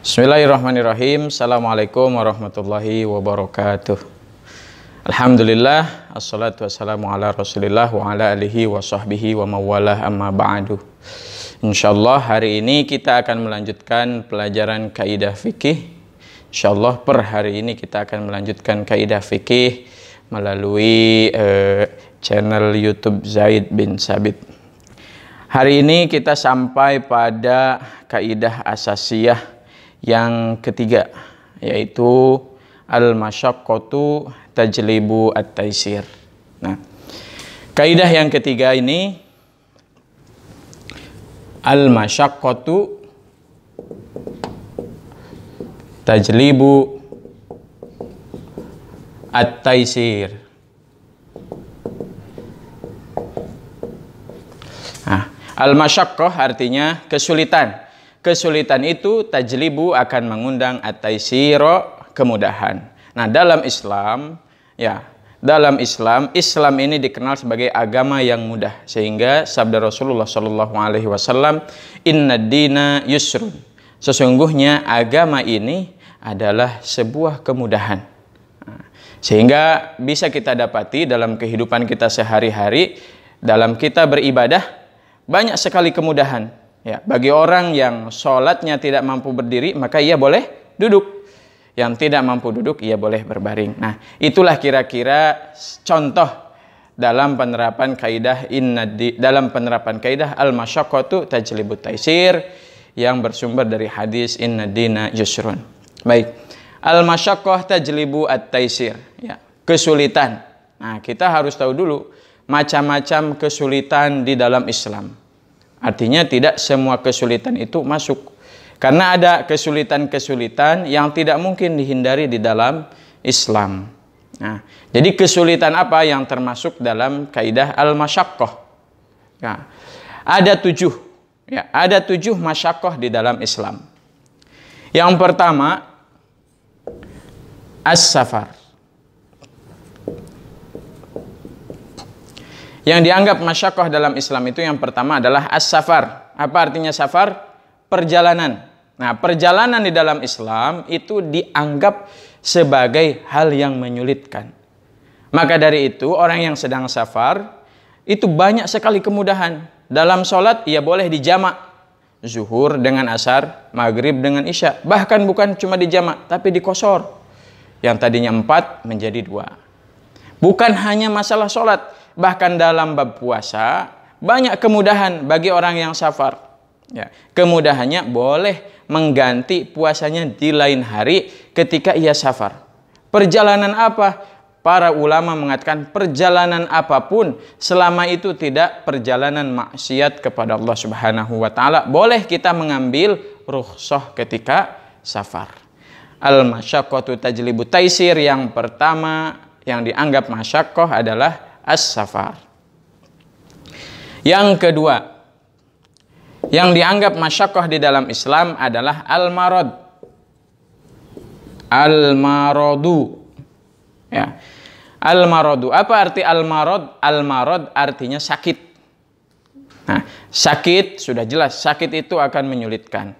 Bismillahirrahmanirrahim. Assalamualaikum warahmatullahi wabarakatuh. Alhamdulillah, assalatu wassalamu ala rasulillah wa ala alihi wa sahbihi wa mawalah amma ba'du. Insyaallah hari ini kita akan melanjutkan pelajaran kaidah fikih. Insyaallah per hari ini kita akan melanjutkan kaidah fikih melalui channel YouTube Zaid bin Sabit. Hari ini kita sampai pada kaidah asasiyah yang ketiga, yaitu al-masyaqqatu tajlibu at-taisir. Nah, kaidah yang ketiga ini al-masyaqqatu tajlibu at-taisir. Nah, al-masyaqqah artinya kesulitan. Kesulitan itu tajlibu akan mengundang at-taisiro, kemudahan. Nah, dalam Islam, Islam ini dikenal sebagai agama yang mudah, sehingga sabda Rasulullah SAW, inna dina yusrun, sesungguhnya agama ini adalah sebuah kemudahan. Sehingga bisa kita dapati dalam kehidupan kita sehari-hari, dalam kita beribadah, banyak sekali kemudahan. Ya, bagi orang yang sholatnya tidak mampu berdiri, maka ia boleh duduk. Yang tidak mampu duduk, ia boleh berbaring. Nah, itulah kira-kira contoh dalam penerapan kaidah al-masyaqqatu tajlibut taisir yang bersumber dari hadis inna dina yusrun. Baik, al-masyaqqah tajlibu at-taisir. Ya, kesulitan. Nah, kita harus tahu dulu macam-macam kesulitan di dalam Islam. Artinya tidak semua kesulitan itu masuk. Karena ada kesulitan-kesulitan yang tidak mungkin dihindari di dalam Islam. Nah, jadi kesulitan apa yang termasuk dalam kaidah al-masyaqqah? Nah, ada 7. Ya, ada 7 masyaqqah di dalam Islam. Yang pertama, as-safar. Yang dianggap masyaqqah dalam Islam itu yang pertama adalah as-safar. Apa artinya safar? Perjalanan. Nah, perjalanan di dalam Islam itu dianggap sebagai hal yang menyulitkan. Maka dari itu orang yang sedang safar itu banyak sekali kemudahan. Dalam sholat ia boleh dijamak. Zuhur dengan asar, maghrib dengan isya. Bahkan bukan cuma dijamak, tapi dikosor. Yang tadinya 4 menjadi 2. Bukan hanya masalah sholat. Bahkan dalam bab puasa, banyak kemudahan bagi orang yang safar. Ya, kemudahannya boleh mengganti puasanya di lain hari ketika ia safar. Perjalanan apa? Para ulama mengatakan perjalanan apapun selama itu tidak perjalanan maksiat kepada Allah Subhanahu wa taala, boleh kita mengambil rukhsah ketika safar. Al-masyaqqatu tajlibu taisir, yang pertama yang dianggap masyaqqah adalah as-safar. Yang kedua, yang dianggap masyaqqah di dalam Islam adalah al-marad. Al-maradu. Ya. Al-maradu. Apa arti al-marad? Al-marad artinya sakit. Nah, sakit sudah jelas, sakit itu akan menyulitkan.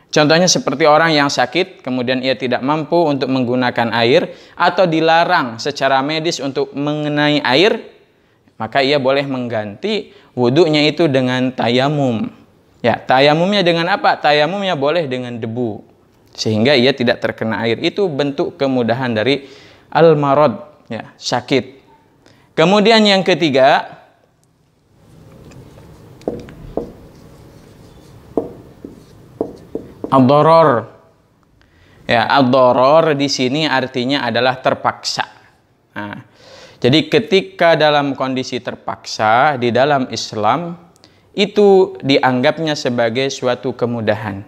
Contohnya seperti orang yang sakit, kemudian ia tidak mampu untuk menggunakan air atau dilarang secara medis untuk mengenai air, maka ia boleh mengganti wudhunya itu dengan tayamum. Ya, tayamumnya dengan apa? Tayamumnya boleh dengan debu, sehingga ia tidak terkena air. Itu bentuk kemudahan dari al-marad, ya, sakit. Kemudian yang ketiga, ad-darar. Ya, ad-darar di sini artinya adalah terpaksa. Nah, jadi ketika dalam kondisi terpaksa di dalam Islam itu dianggapnya sebagai suatu kemudahan.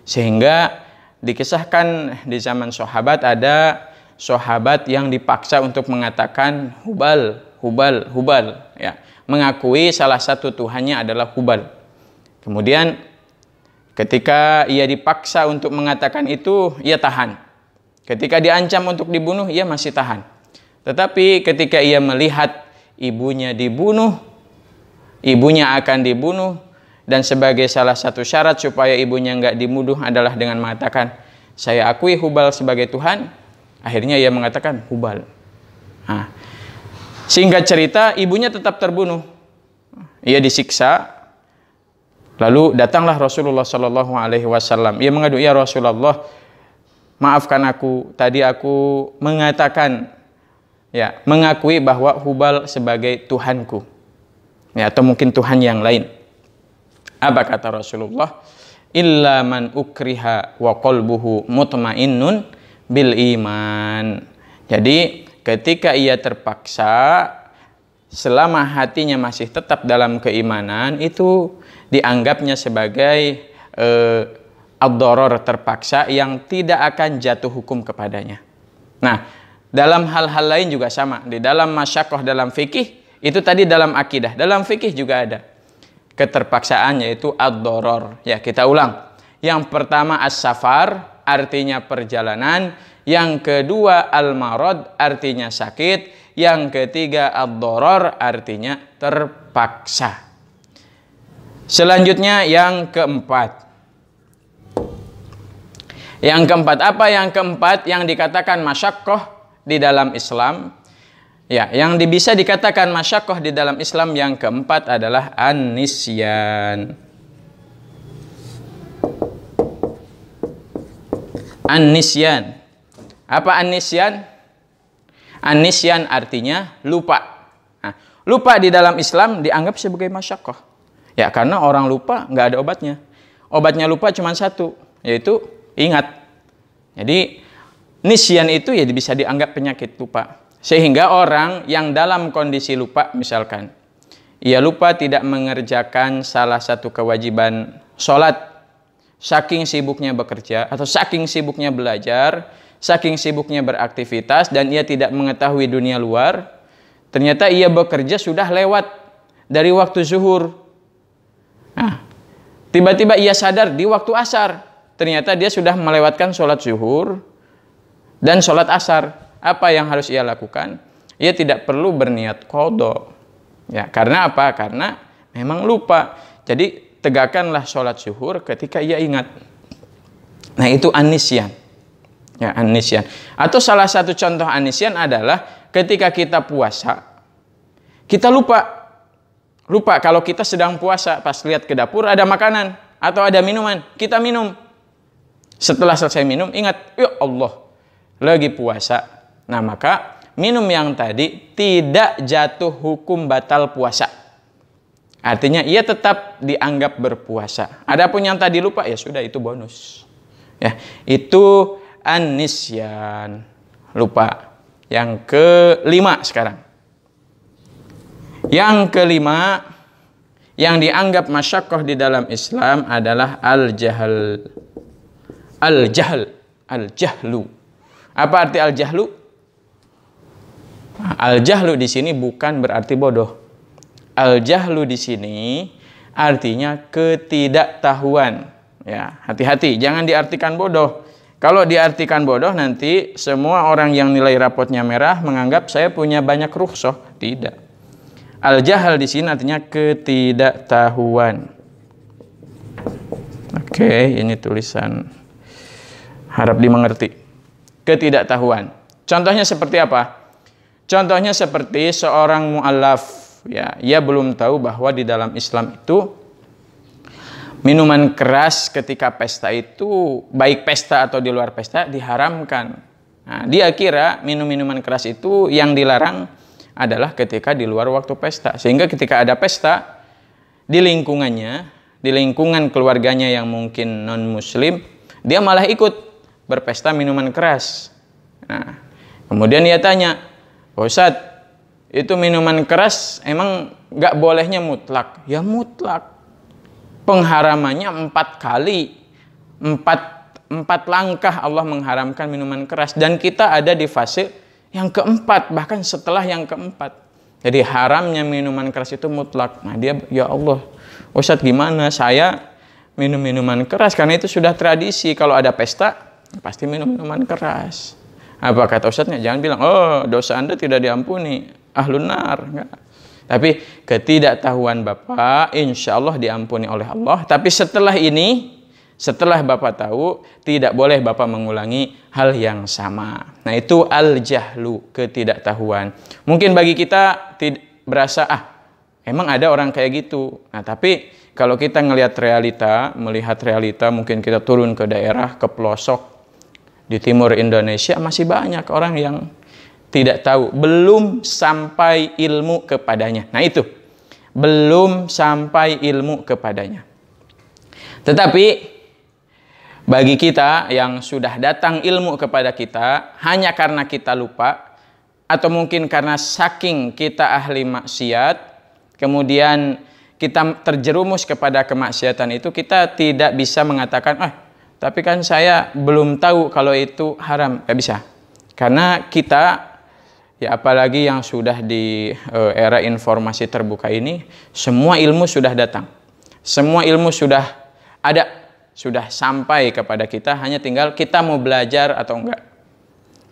Sehingga dikisahkan di zaman sahabat ada sahabat yang dipaksa untuk mengatakan Hubal, Hubal, Hubal, ya, mengakui salah satu tuhannya adalah Hubal. Kemudian ketika ia dipaksa untuk mengatakan itu, ia tahan. Ketika diancam untuk dibunuh, ia masih tahan. Tetapi ketika ia melihat ibunya dibunuh, ibunya akan dibunuh, dan sebagai salah satu syarat supaya ibunya nggak dibunuh adalah dengan mengatakan, saya akui Hubal sebagai Tuhan. Akhirnya ia mengatakan Hubal. Nah, singkat cerita, ibunya tetap terbunuh. Ia disiksa. Lalu datanglah Rasulullah Shallallahu Alaihi Wasallam. Ia mengadu, ya Rasulullah, maafkan aku. Tadi aku mengatakan, ya, mengakui bahwa Hubal sebagai Tuhanku, ya, atau mungkin Tuhan yang lain. Apa kata Rasulullah? Illa man ukriha wa qalbuhu mutmainnun bil iman. Jadi ketika ia terpaksa, selama hatinya masih tetap dalam keimanan, itu dianggapnya sebagai ad-darar, terpaksa yang tidak akan jatuh hukum kepadanya. Nah, dalam hal-hal lain juga sama. Di dalam masyaqqah dalam fikih, itu tadi dalam akidah. Dalam fikih juga ada keterpaksaan, yaitu ad-darar. Ya, kita ulang. Yang pertama as-safar, artinya perjalanan. Yang kedua al-marad, artinya sakit. Yang ketiga ad-darar, artinya terpaksa. Selanjutnya yang keempat. Yang keempat, apa yang keempat yang dikatakan masyaqqah di dalam Islam? Ya, yang bisa dikatakan masyaqqah di dalam Islam yang keempat adalah an-nisyan. An-nisyan. Apa an-nisyan? An-nisyan artinya lupa. Nah, lupa di dalam Islam dianggap sebagai masyaqqah. Ya, karena orang lupa nggak ada obatnya. Obatnya lupa cuma satu, yaitu ingat. Jadi nisyan itu ya bisa dianggap penyakit lupa. Sehingga orang yang dalam kondisi lupa, misalkan ia lupa tidak mengerjakan salah satu kewajiban sholat, saking sibuknya bekerja atau saking sibuknya belajar, saking sibuknya beraktivitas, dan ia tidak mengetahui dunia luar, ternyata ia bekerja sudah lewat dari waktu zuhur. Nah, tiba-tiba ia sadar di waktu asar, ternyata dia sudah melewatkan sholat zuhur dan sholat asar. Apa yang harus ia lakukan? Ia tidak perlu berniat qadha. Ya, karena apa? Karena memang lupa. Jadi tegakkanlah sholat zuhur ketika ia ingat. Nah, itu an-nisyan. Ya, an-nisyan. Atau salah satu contoh an-nisyan adalah ketika kita puasa, kita lupa. Lupa kalau kita sedang puasa, pas lihat ke dapur ada makanan atau ada minuman, kita minum. Setelah selesai minum, ingat, ya Allah, lagi puasa. Nah, maka minum yang tadi tidak jatuh hukum batal puasa. Artinya ia tetap dianggap berpuasa. Adapun yang tadi lupa, ya sudah, itu bonus. Ya, itu an-nisyan, lupa. Yang kelima sekarang. Yang kelima yang dianggap masyaqqah di dalam Islam adalah al-jahl. Al-jahl, al-jahlu. Apa arti al-jahlu? Al-jahlu di sini bukan berarti bodoh. Al-jahlu di sini artinya ketidaktahuan. Ya, hati-hati, jangan diartikan bodoh. Kalau diartikan bodoh, nanti semua orang yang nilai rapotnya merah menganggap saya punya banyak rukhsah. Tidak. Al-jahl di sini artinya ketidaktahuan. Oke, ini tulisan, harap dimengerti. Ketidaktahuan. Contohnya seperti apa? Contohnya seperti seorang mu'allaf, ya, ia belum tahu bahwa di dalam Islam itu minuman keras ketika pesta itu, baik pesta atau di luar pesta, diharamkan. Nah, dia kira minum minuman keras itu yang dilarang adalah ketika di luar waktu pesta. Sehingga ketika ada pesta, di lingkungannya, di lingkungan keluarganya yang mungkin non-muslim, dia malah ikut berpesta minuman keras. Nah, kemudian dia tanya, Ustadz, itu minuman keras emang nggak bolehnya mutlak? Ya mutlak. Pengharamannya 4 kali. 4 langkah Allah mengharamkan minuman keras. Dan kita ada di fase yang keempat, bahkan setelah yang keempat. Jadi haramnya minuman keras itu mutlak. Nah dia, ya Allah, Ustadz gimana? Saya minum minuman keras karena itu sudah tradisi. Kalau ada pesta, pasti minum minuman keras. Apa kata Ustadznya? Jangan bilang, oh dosa Anda tidak diampuni, ahlun nar. Enggak. Tapi ketidaktahuan Bapak insya Allah diampuni oleh Allah. Tapi setelah ini, Setelah Bapak tahu, tidak boleh Bapak mengulangi hal yang sama. Nah, itu al-jahlu, ketidaktahuan. Mungkin bagi kita berasa, emang ada orang kayak gitu. Nah, tapi kalau kita melihat realita, mungkin kita turun ke daerah, ke pelosok, di timur Indonesia, masih banyak orang yang tidak tahu, belum sampai ilmu kepadanya. Nah, itu, belum sampai ilmu kepadanya. Tetapi bagi kita yang sudah datang ilmu kepada kita, hanya karena kita lupa, atau mungkin karena saking kita ahli maksiat, kemudian kita terjerumus kepada kemaksiatan itu, kita tidak bisa mengatakan, tapi kan saya belum tahu kalau itu haram. Gak bisa. Karena kita, ya apalagi yang sudah di era informasi terbuka ini, semua ilmu sudah datang. Semua ilmu sudah ada, sudah sampai kepada kita, hanya tinggal kita mau belajar atau enggak.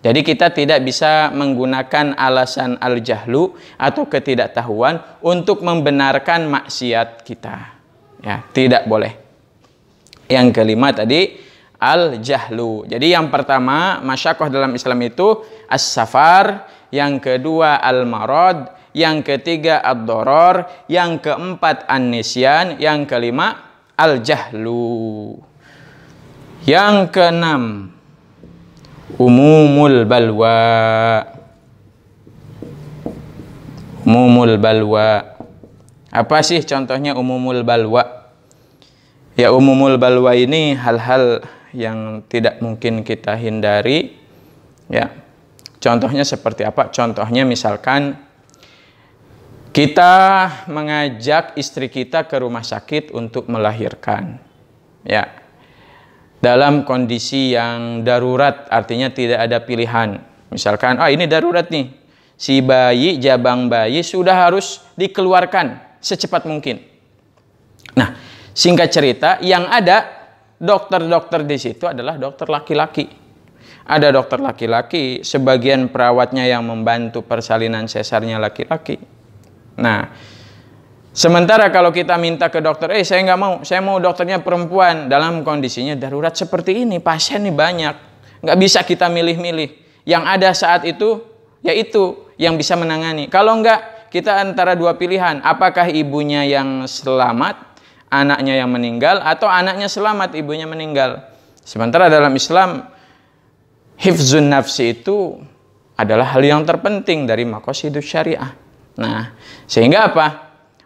Jadi kita tidak bisa menggunakan alasan al-jahlu atau ketidaktahuan untuk membenarkan maksiat kita. Ya, tidak boleh. Yang kelima tadi al-jahlu. Jadi yang pertama, masyaqqah dalam Islam itu as-safar, yang kedua al-marad, yang ketiga ad-darar, yang keempat an-nisyan, yang kelima al-jahlu. Yang keenam, umumul balwa. Umumul balwa. Apa sih contohnya umumul balwa? Ya, umumul balwa ini hal-hal yang tidak mungkin kita hindari. Ya. Contohnya seperti apa? Contohnya misalkan kita mengajak istri kita ke rumah sakit untuk melahirkan. Ya. Dalam kondisi yang darurat, artinya tidak ada pilihan. Misalkan, ini darurat nih. Si bayi, jabang bayi sudah harus dikeluarkan secepat mungkin. Nah, singkat cerita, yang ada dokter-dokter di situ adalah dokter laki-laki. Ada dokter laki-laki, sebagian perawatnya yang membantu persalinan sesarnya laki-laki. Nah, sementara kalau kita minta ke dokter, saya nggak mau, saya mau dokternya perempuan, dalam kondisinya darurat seperti ini, pasien nih banyak, nggak bisa kita milih-milih. Yang ada saat itu, yaitu yang bisa menangani. Kalau nggak, kita antara dua pilihan, apakah ibunya yang selamat, anaknya yang meninggal, atau anaknya selamat, ibunya meninggal. Sementara dalam Islam, hifzun nafsi itu adalah hal yang terpenting dari maqasidus syariah. Nah, sehingga apa?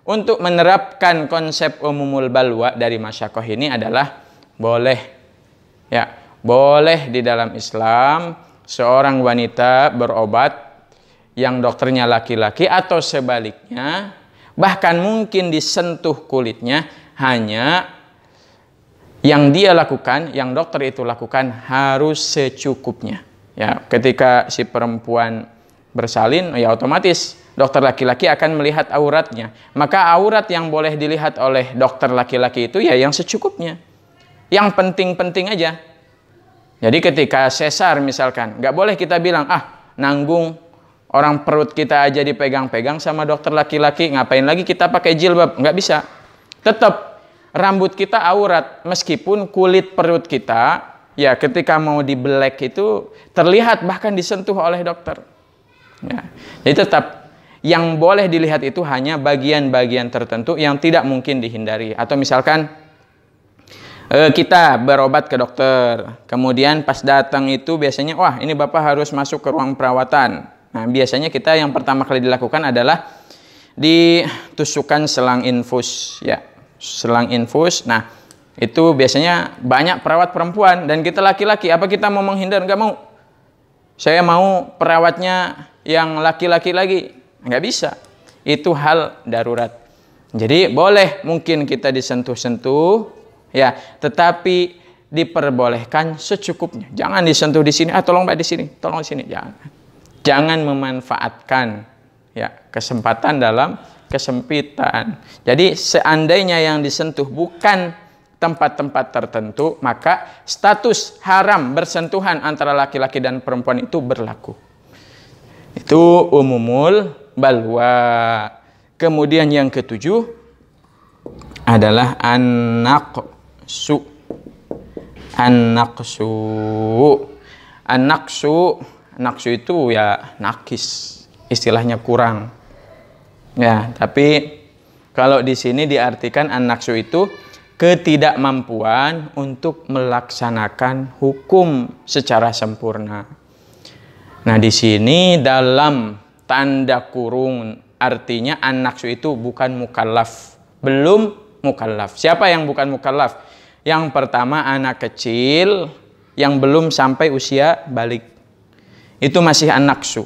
Untuk menerapkan konsep umumul balwa dari masyaqqah ini adalah boleh. Ya, boleh di dalam Islam seorang wanita berobat yang dokternya laki-laki atau sebaliknya, bahkan mungkin disentuh kulitnya, hanya yang dia lakukan, yang dokter itu lakukan harus secukupnya. Ya, ketika si perempuan bersalin, ya otomatis dokter laki-laki akan melihat auratnya. Maka aurat yang boleh dilihat oleh dokter laki-laki itu ya yang secukupnya. Yang penting-penting aja. Jadi ketika sesar misalkan, nggak boleh kita bilang, nanggung orang perut kita aja dipegang-pegang sama dokter laki-laki, ngapain lagi kita pakai jilbab? Nggak bisa. Tetap rambut kita aurat, meskipun kulit perut kita, ya ketika mau dibelek itu terlihat bahkan disentuh oleh dokter. Ya. Jadi tetap yang boleh dilihat itu hanya bagian-bagian tertentu yang tidak mungkin dihindari. Atau misalkan kita berobat ke dokter, kemudian pas datang itu biasanya, ini Bapak harus masuk ke ruang perawatan. Nah, biasanya kita yang pertama kali dilakukan adalah ditusukkan selang infus, ya, selang infus. Nah, itu biasanya banyak perawat perempuan dan kita laki-laki. Apa kita mau menghindar? Nggak mau. Saya mau perawatnya yang laki-laki lagi. Nggak bisa. Itu hal darurat. Jadi boleh mungkin kita disentuh-sentuh, ya, tetapi diperbolehkan secukupnya. Jangan disentuh di sini, tolong Mbak di sini, tolong di sini. Jangan memanfaatkan, ya, kesempatan dalam kesempitan. Jadi seandainya yang disentuh bukan tempat-tempat tertentu, maka status haram bersentuhan antara laki-laki dan perempuan itu berlaku. Itu umumul balwa. Kemudian yang ketujuh adalah an-naqsu. An-naqsu. An-naqsu itu ya nakis, istilahnya kurang. Ya, tapi kalau di sini diartikan an-naqsu itu ketidakmampuan untuk melaksanakan hukum secara sempurna. Nah, di sini dalam tanda kurung artinya an-naqsu itu bukan mukallaf, belum mukallaf. Siapa yang bukan mukallaf? Yang pertama anak kecil yang belum sampai usia balik. Itu masih an-naqsu.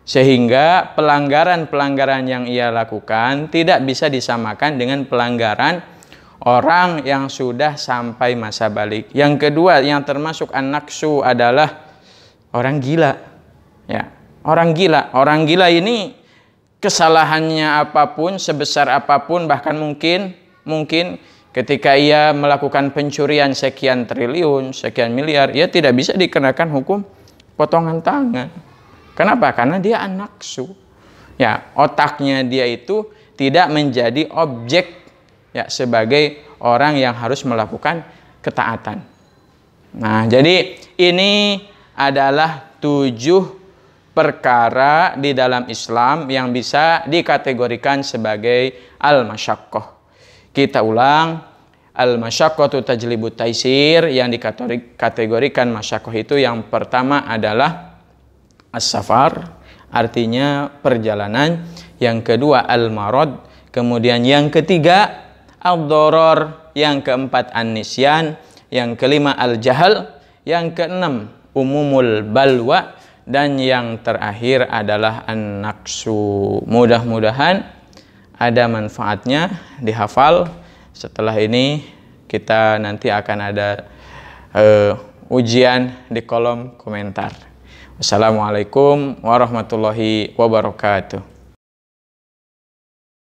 Sehingga pelanggaran-pelanggaran yang ia lakukan tidak bisa disamakan dengan pelanggaran orang yang sudah sampai masa balik. Yang kedua yang termasuk an-naqsu adalah orang gila. Ya, orang gila. Orang gila ini kesalahannya apapun, sebesar apapun, bahkan mungkin ketika ia melakukan pencurian sekian triliun, sekian miliar, ia tidak bisa dikenakan hukum potongan tangan. Kenapa? Karena dia an-naqsu. Ya, otaknya dia itu tidak menjadi objek ya sebagai orang yang harus melakukan ketaatan. Nah, jadi ini adalah 7 perkara di dalam Islam yang bisa dikategorikan sebagai al-masyaqqah. Kita ulang, al-masyaqqatu tajlibut taisir, yang dikategorikan masyaqqah itu yang pertama adalah as-safar, artinya perjalanan. Yang kedua al-marad, kemudian yang ketiga ad-darar, yang keempat an-nisyan, yang kelima al-jahal, yang keenam umumul balwa, dan yang terakhir adalah an-naqsu. Mudah-mudahan ada manfaatnya, dihafal. Setelah ini kita nanti akan ada ujian di kolom komentar. Wassalamualaikum warahmatullahi wabarakatuh.